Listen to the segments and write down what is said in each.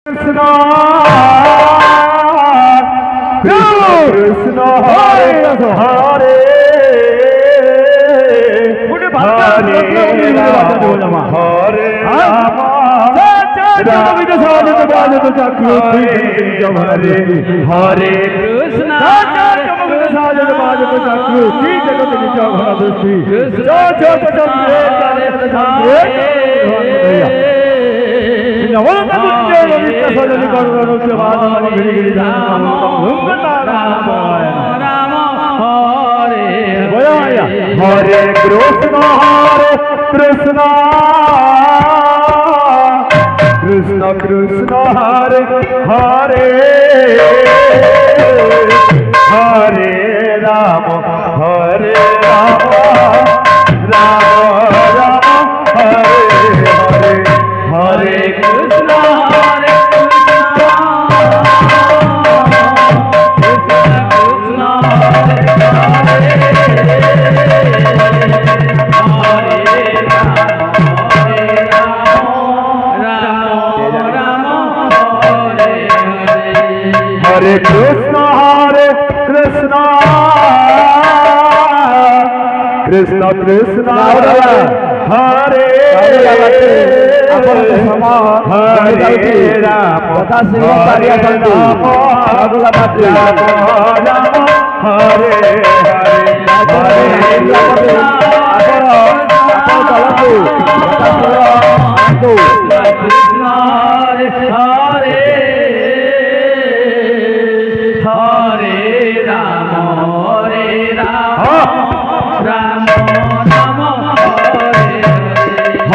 Krishna, Krishna, Hare Hare, Hare Rama, Hare Rama. Hare Krishna, Hare Krishna, Krishna Krishna, Hare Hare, Hare Rama, Hare Rama, Rama Rama, Hare Hare, Hare Krishna, Hare Krishna, Krishna Krishna, Hare Hare Krishna, Hare Krishna, Krishna Krishna, Hare Hare, Hare Rama, Hare Rama, Hare Hare Krishna, Hare Krishna, Krishna Krishna, Hare Hare, Hare Rama, Hare Rama, Rama Rama, Hare Hare, Hare Krishna, Hare Krishna, Krishna Krishna, Hare Hare, Hare Rama, Hare Rama, Rama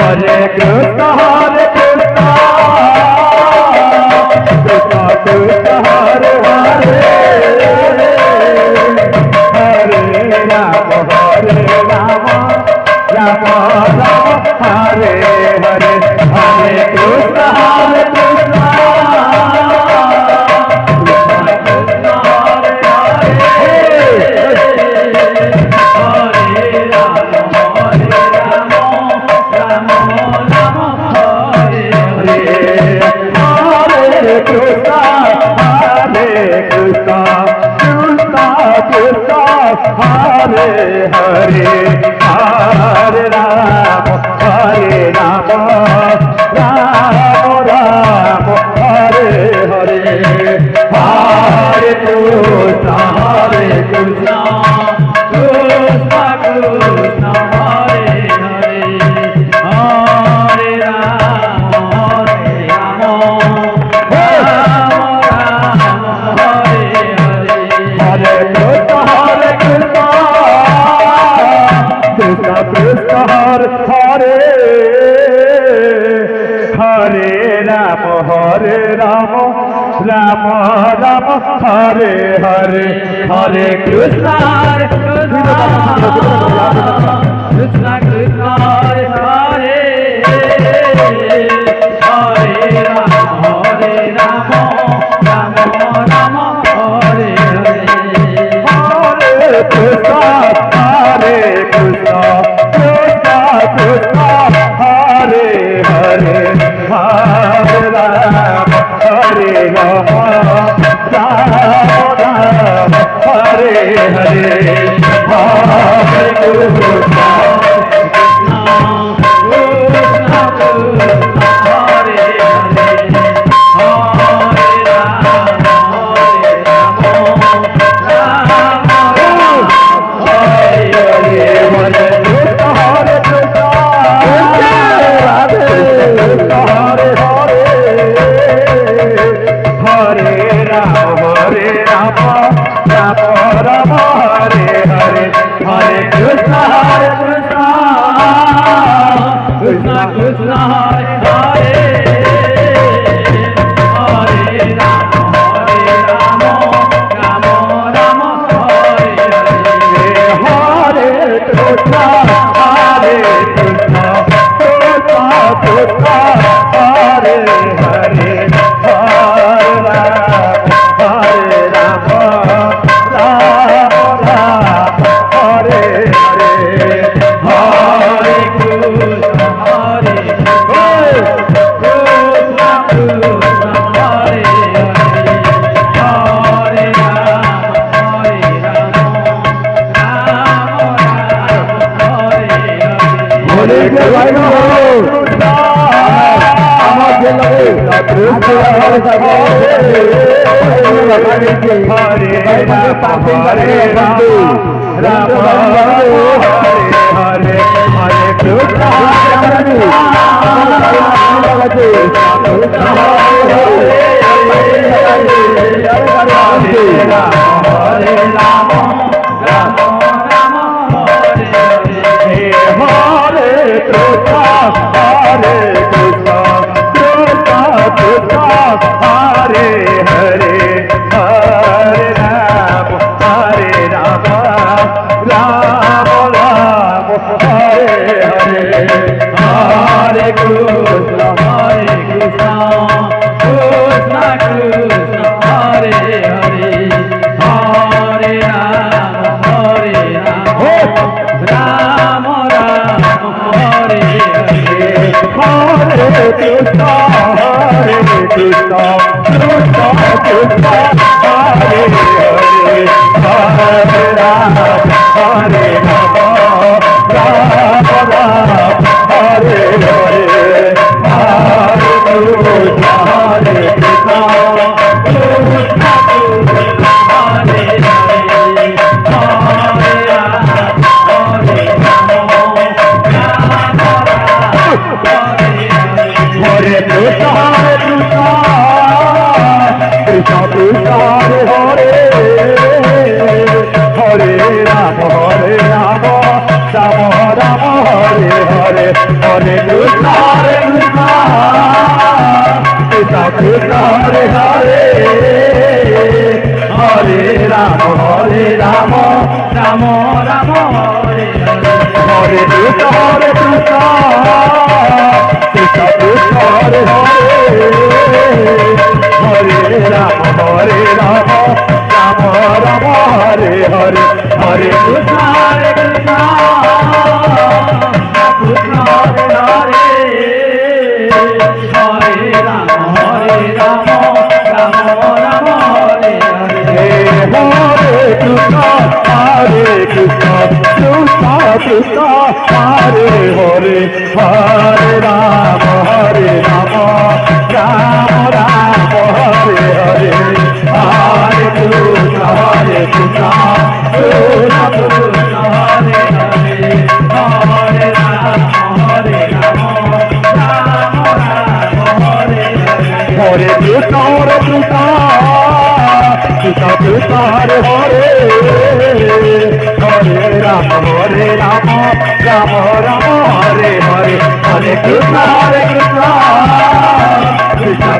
Rama, Hare Hare, Hare Krishna, Hare Krishna, Krishna Krishna, Hare Hare, Hare Rama, Hare Rama, Rama Rama, Hare Hare, Hare Krishna, Hare Krishna, Krishna Krishna, Hare Hare, Hare Rama, Hare Rama, Rama Rama, Hare Hare, Hare Krishna, Hare Krishna, Krishna Krishna, Hare Hare, Hare Rama, Hare Rama, Rama Rama, Hare Hare, Hare Krishna, Hare Krishna, Krishna Krishna, Hare Hare, Hare Rama, Hare Rama, Rama Rama, Hare Hare, Hare Krishna, Krishna Krishna, Hare Hare, Hare Rama, Hare Rama, Rama Rama, Hare Hare, Hare Krishna, Hare Krishna, Hare Hare, Hare Rama, Hare Rama, Rama Rama, Hare Hare, Hare Krishna, Hare Krishna.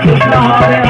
Krishna Hare